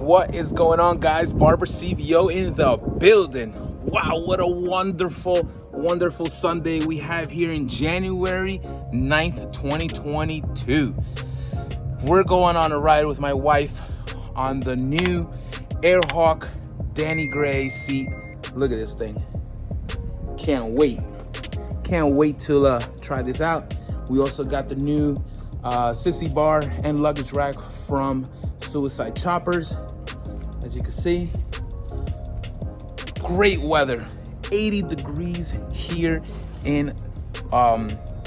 What is going on, guys? Barber CVO in the building. Wow, what a wonderful Sunday we have here in January 9th, 2022. We're going on a ride with my wife on the new Airhawk Danny Gray seat. Look at this thing. Can't wait till try this out. We also got the new sissybar and luggage rack from Siouxicide choppers. As you can see, great weather, 80 degrees here in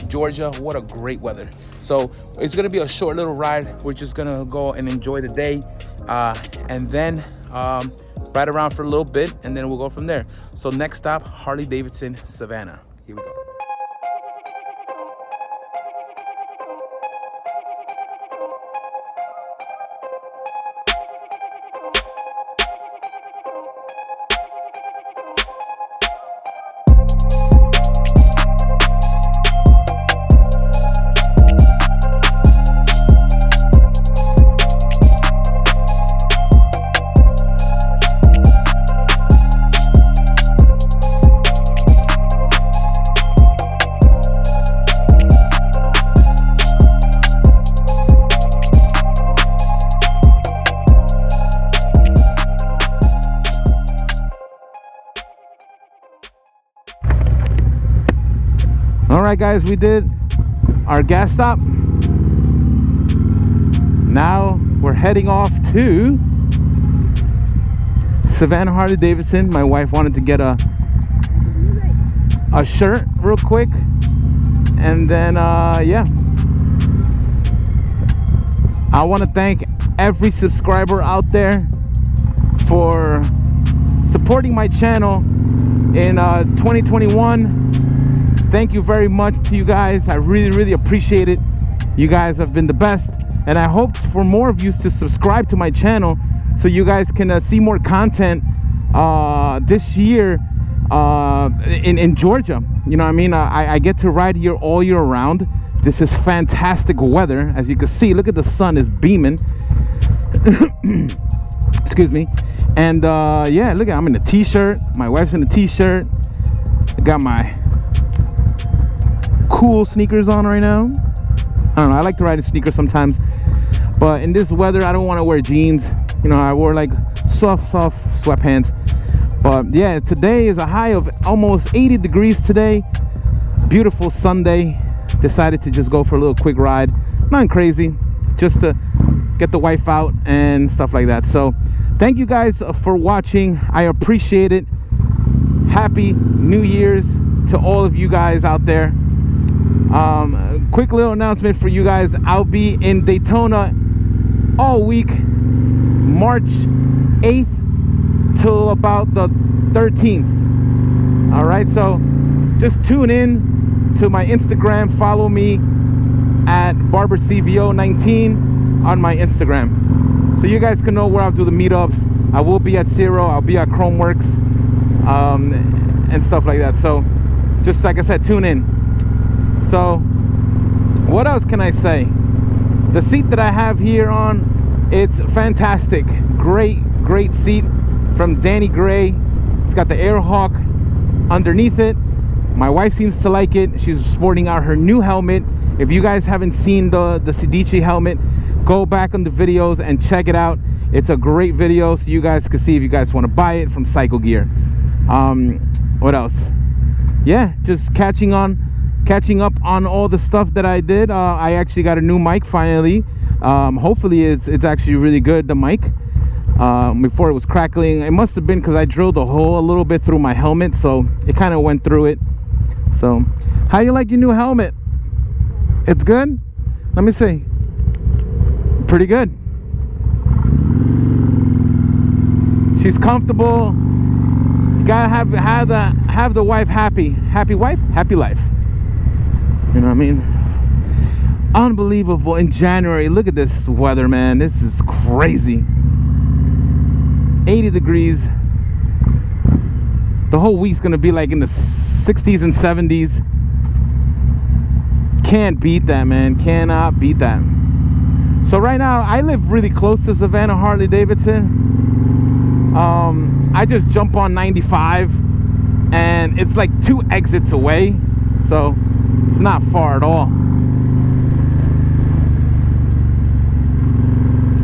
Georgia. What a great weather. So it's gonna be a short little ride. We're just gonna go and enjoy the day and then ride around for a little bit, and then we'll go from there. So next stop, Harley Davidson, Savannah. Here we go. All right, guys, we did our gas stop. Now we're heading off to Savannah Harley Davidson. My wife wanted to get a shirt real quick, and then yeah, I want to thank every subscriber out there for supporting my channel in 2021. Thank you very much to you guys. I really appreciate it. You guys have been the best, and I hope for more of you to subscribe to my channel so you guys can see more content this year in Georgia. You know what I mean? I get to ride here all year round. This is fantastic weather. As you can see, look at the sun is beaming. Excuse me. And yeah, look, I'm in a t-shirt. My wife's in a t-shirt. Got my cool sneakers on right now. I don't know, I like to ride in sneakers sometimes, but in this weather I don't want to wear jeans. You know, I wore like soft sweatpants. But yeah, today is a high of almost 80 degrees today. Beautiful Sunday. Decided to just go for a little quick ride. Nothing crazy, just to get the wife out and stuff like that. So thank you guys for watching. I appreciate it. Happy New Year's to all of you guys out there. Quick little announcement for you guys. I'll be in Daytona all week, March 8th till about the 13th. All right, so just tune in to my Instagram. Follow me at barbercvo19 on my Instagram, so you guys can know where I'll do the meetups. I will be at Ciro. I'll be at KROME WERKS and stuff like that. So just like I said, tune in. So what else can I say? The seat that I have here on, it's fantastic. Great seat from Danny Gray. It's got the Airhawk underneath it. My wife seems to like it. She's sporting out her new helmet. If you guys haven't seen the Siouxicide helmet, go back on the videos and check it out. It's a great video, so you guys can see if you guys want to buy it from Cycle Gear. What else? Yeah, just catching up on all the stuff that I did. I actually got a new mic finally. Hopefully it's actually really good, the mic. Before it was crackling. It must have been because I drilled a hole a little bit through my helmet, so it kind of went through it. So how you like your new helmet? It's good? Let me see. Pretty good. She's comfortable. You gotta have the wife happy. Happy wife, happy life. You know what I mean? Unbelievable. In January, look at this weather, man. This is crazy. 80 degrees. The whole week's gonna be like in the 60s and 70s. Can't beat that, man. Cannot beat that. So right now, I live really close to Savannah Harley Davidson. I just jump on 95, and it's like 2 exits away, so it's not far at all.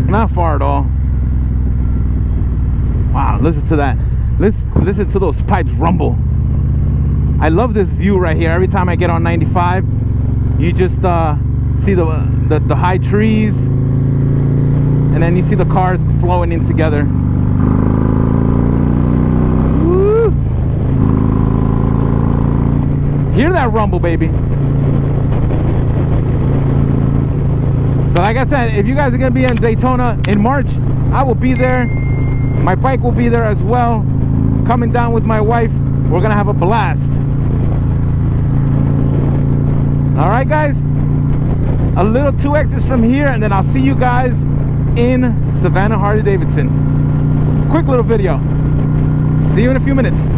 Not far at all. Wow, listen to that. Listen to those pipes rumble. I love this view right here. Every time I get on 95, you just see the high trees, and then you see the cars flowing in together. Woo. Hear that rumble, baby. So like I said, if you guys are gonna be in Daytona in March, I will be there. My bike will be there as well. Coming down with my wife, we're gonna have a blast. All right, guys, a little 2 exits from here, and then I'll see you guys in Savannah Harley Davidson. Quick little video. See you in a few minutes.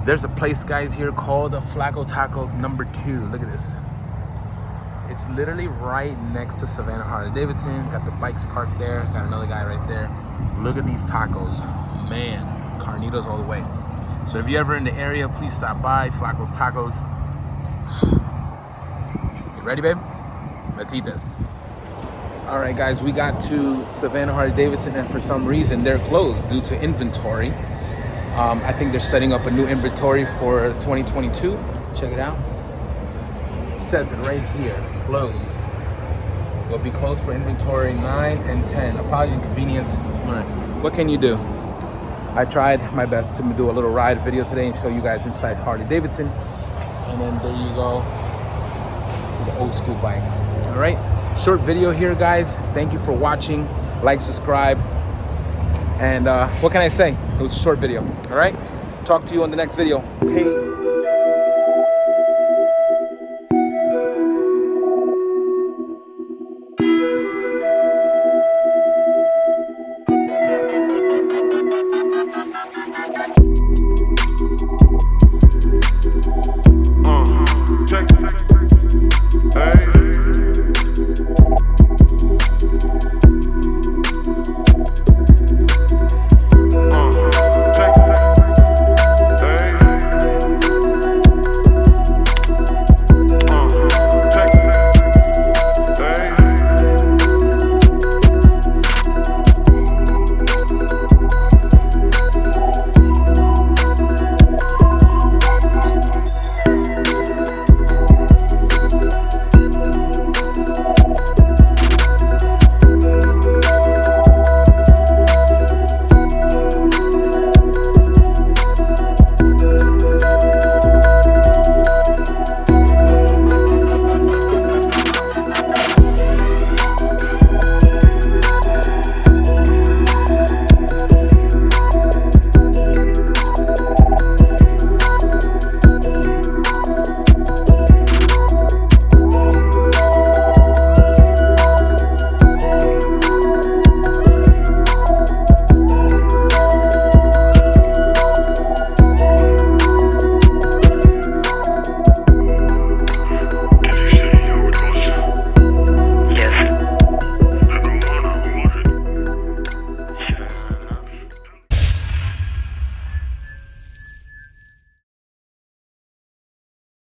There's a place, guys, here called Deflectors number 2. Look at this. It's literally right next to Savannah Harley Davidson. Got the bikes parked there. Got another guy right there. Look at these tacos. Man, carnitas all the way. So if you're ever in the area, please stop by Deflectors Tacos. You ready, babe? Let's eat this. All right, guys, we got to Savannah Harley Davidson, and for some reason, they're closed due to inventory. I think they're setting up a new inventory for 2022. Check it out. It says it right here, closed. Will be closed for inventory 9 and 10. Apology inconvenience. All right, what can you do? I tried my best to do a little ride video today and show you guys inside Harley Davidson. And then there you go. See the old school bike. All right, short video here, guys. Thank you for watching. Like, subscribe. And what can I say? It was a short video. All right, talk to you on the next video. Peace.